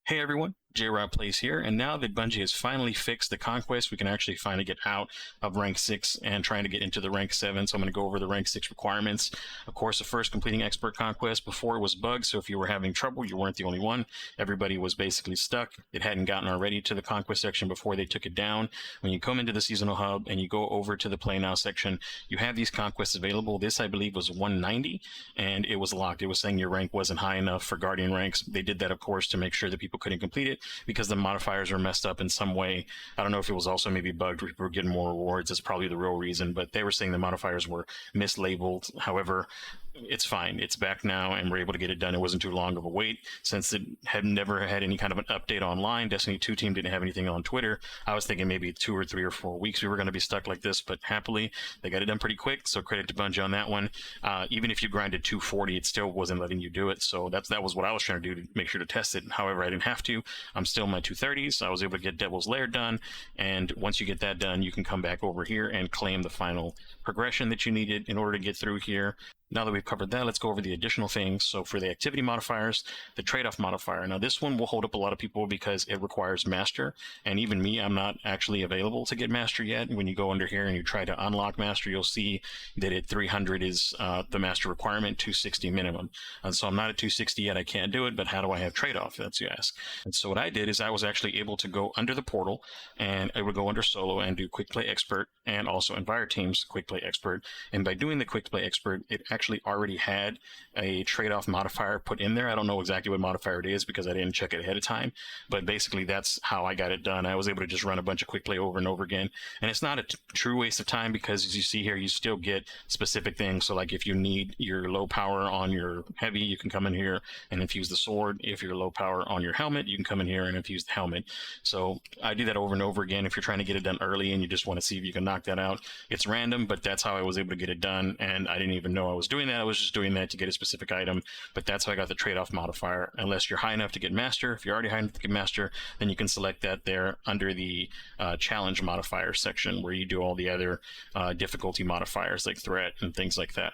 Hey everyone, J-Rob Plays here, and now that Bungie has finally fixed the conquest, we can actually finally get out of rank 6 and trying to get into the rank 7, so I'm going to go over the rank 6 requirements. Of course, the first, completing expert conquest. Before, it was bugged, so if you were having trouble, you weren't the only one. Everybody was basically stuck. It hadn't gotten already to the conquest section before they took it down. When you come into the seasonal hub and you go over to the play now section, you have these conquests available. This, I believe, was 190, and it was locked. It was saying your rank wasn't high enough for Guardian ranks. They did that, of course, to make sure that people couldn't complete it, because the modifiers were messed up in some way. I don't know if it was also maybe bugged, we were getting more rewards. That's probably the real reason, but they were saying the modifiers were mislabeled. However, it's fine. It's back now, and we're able to get it done. It wasn't too long of a wait. Since it had never had any kind of an update online, Destiny 2 team didn't have anything on Twitter. I was thinking maybe 2 or 3 or 4 weeks we were going to be stuck like this, but happily, they got it done pretty quick, so credit to Bungie on that one. Even if you grinded 240, it still wasn't letting you do it, so that was what I was trying to do to make sure to test it. However, I didn't have to. I'm still in my 230s. I was able to get Devil's Lair done, and once you get that done, you can come back over here and claim the final progression that you needed in order to get through here. Now that we've covered that, let's go over the additional things. So for the activity modifiers, the trade-off modifier. Now this one will hold up a lot of people because it requires master, and even me, I'm not actually available to get master yet. When you go under here and you try to unlock master, you'll see that at 300 is the master requirement, 260 minimum. And so I'm not at 260 yet, I can't do it, but how do I have trade-off, that's you ask. And so what I did is I was actually able to go under the portal, and I would go under solo and do quick play expert, and also Envir teams quick play expert. And by doing the quick play expert, it actually already had a trade-off modifier put in there. I don't know exactly what modifier it is because I didn't check it ahead of time, but basically that's how I got it done. I was able to just run a bunch of quick play over and over again, and it's not a true waste of time because, as you see here, you still get specific things. So like if you need your low power on your heavy, you can come in here and infuse the sword. If you're low power on your helmet, you can come in here and infuse the helmet. So I do that over and over again. If you're trying to get it done early and you just want to see if you can knock that out, it's random, but that's how I was able to get it done, and I didn't even know I was doing that. I was just doing that to get a specific item, but that's how I got the trade-off modifier. Unless you're high enough to get master. If you're already high enough to get master, then you can select that there under the challenge modifier section, where you do all the other difficulty modifiers like threat and things like that.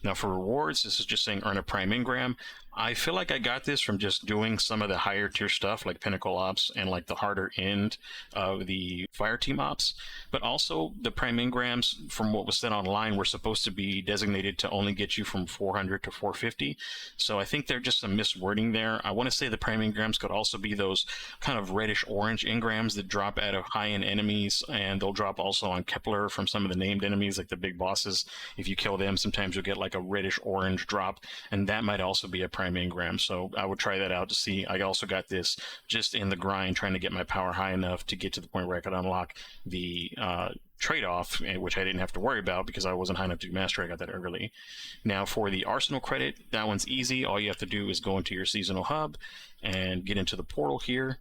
Now for rewards, this is just saying earn a prime engram. I feel like I got this from just doing some of the higher tier stuff like Pinnacle Ops and like the harder end of the Fire Team Ops, but also the prime engrams from what was said online were supposed to be designated to only get you from 400 to 450. So I think there's just some miswording there. I want to say the prime engrams could also be those kind of reddish orange engrams that drop out of high-end enemies, and they'll drop also on Kepler from some of the named enemies like the big bosses. If you kill them, sometimes you'll get like a reddish orange drop, and that might also be a prime engram. So I would try that out to see. I also got this just in the grind, trying to get my power high enough to get to the point where I could unlock the trade-off, which I didn't have to worry about because I wasn't high enough to do master. I got that early. Now for the arsenal credit, that one's easy. All you have to do is go into your seasonal hub and get into the portal here.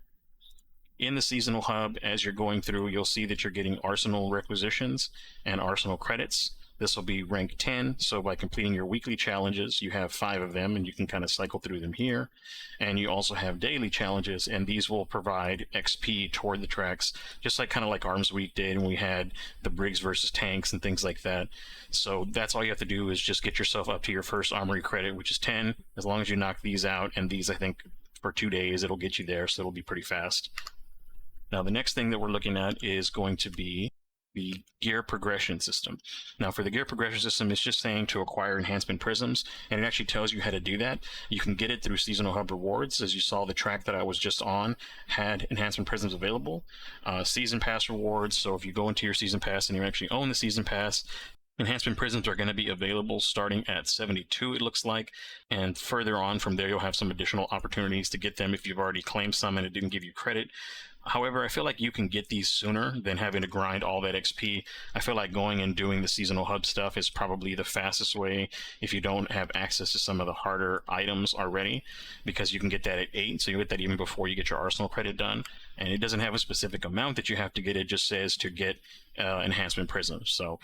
In the seasonal hub, as you're going through, you'll see that you're getting arsenal requisitions and arsenal credits. This will be rank 10, so by completing your weekly challenges, you have 5 of them, and you can kind of cycle through them here. And you also have daily challenges, and these will provide XP toward the tracks, just like kind of like Arms Week did, and we had the Briggs versus tanks and things like that. So that's all you have to do is just get yourself up to your first armory credit, which is 10. As long as you knock these out, and these, I think, for 2 days, it'll get you there, so it'll be pretty fast. Now, the next thing that we're looking at is going to be the gear progression system. Now for the gear progression system, it's just saying to acquire enhancement prisms, and it actually tells you how to do that. You can get it through seasonal hub rewards. As you saw, the track that I was just on had enhancement prisms available. Season pass rewards, so if you go into your season pass and you actually own the season pass, enhancement prisms are going to be available starting at 72, it looks like, and further on from there you'll have some additional opportunities to get them if you've already claimed some and it didn't give you credit. However, I feel like you can get these sooner than having to grind all that XP. I feel like going and doing the seasonal hub stuff is probably the fastest way if you don't have access to some of the harder items already, because you can get that at 8, so you get that even before you get your arsenal credit done. And it doesn't have a specific amount that you have to get, it just says to get enhancement prisms. So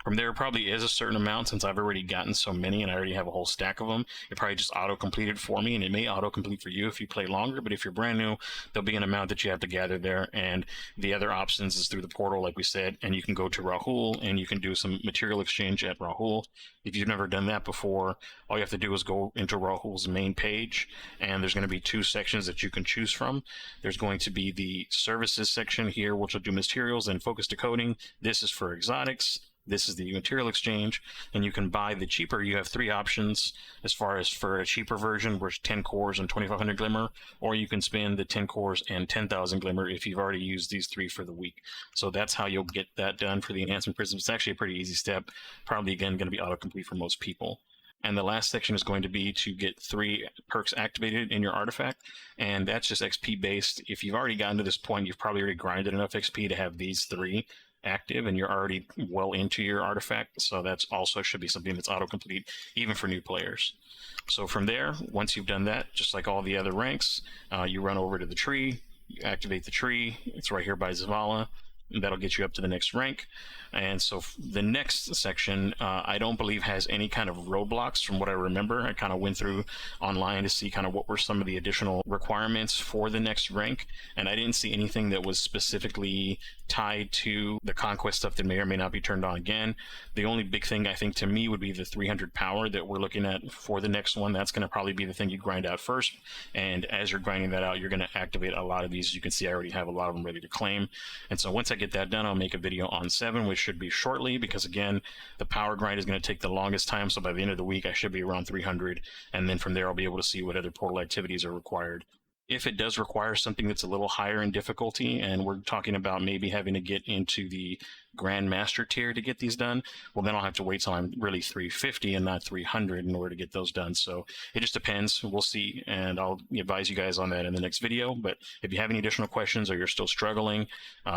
From there, it probably is a certain amount. Since I've already gotten so many and I already have a whole stack of them, it probably just auto-completed for me, and it may auto-complete for you if you play longer. But if you're brand new, there'll be an amount that you have to gather there, and the other options is through the portal, like we said, and you can go to Rahul and you can do some material exchange at Rahul. If you've never done that before, all you have to do is go into Rahul's main page, and there's going to be two sections that you can choose from. There's going to be the services section here, which will do materials and focus decoding. This is for exotics. This is the material exchange, and you can buy the cheaper. You have three options as far as for a cheaper version, which 10 cores and 2500 glimmer, or you can spend the 10 cores and 10,000 glimmer if you've already used these three for the week. So that's how you'll get that done for the enhancement prism. It's actually a pretty easy step, probably again going to be autocomplete for most people. And the last section is going to be to get 3 perks activated in your artifact, and that's just XP based. If you've already gotten to this point, you've probably already grinded enough XP to have these 3 active, and you're already well into your artifact, so that's also should be something that's autocomplete even for new players. So from there, once you've done that, just like all the other ranks, you run over to the tree, you activate the tree. It's right here by Zavala, and that'll get you up to the next rank. And so the next section, I don't believe has any kind of roadblocks from what I remember. I kind of went through online to see kind of what were some of the additional requirements for the next rank, and I didn't see anything that was specifically tied to the conquest stuff that may or may not be turned on again. The only big thing I think to me would be the 300 power that we're looking at for the next one. That's going to probably be the thing you grind out first, and as you're grinding that out, you're going to activate a lot of these. You can see I already have a lot of them ready to claim, and so once I get that done, I'll make a video on 7, which should be shortly, because again, the power grind is going to take the longest time. So by the end of the week, I should be around 300, and then from there I'll be able to see what other portal activities are required. If it does require something that's a little higher in difficulty, and we're talking about maybe having to get into the Grandmaster tier to get these done, well, then I'll have to wait till I'm really 350 and not 300 in order to get those done. So it just depends. We'll see, and I'll advise you guys on that in the next video. But if you have any additional questions, or you're still struggling,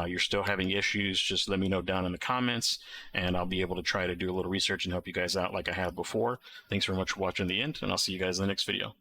you're still having issues, just let me know down in the comments, and I'll be able to try to do a little research and help you guys out like I have before. Thanks very much for watching the end, and I'll see you guys in the next video.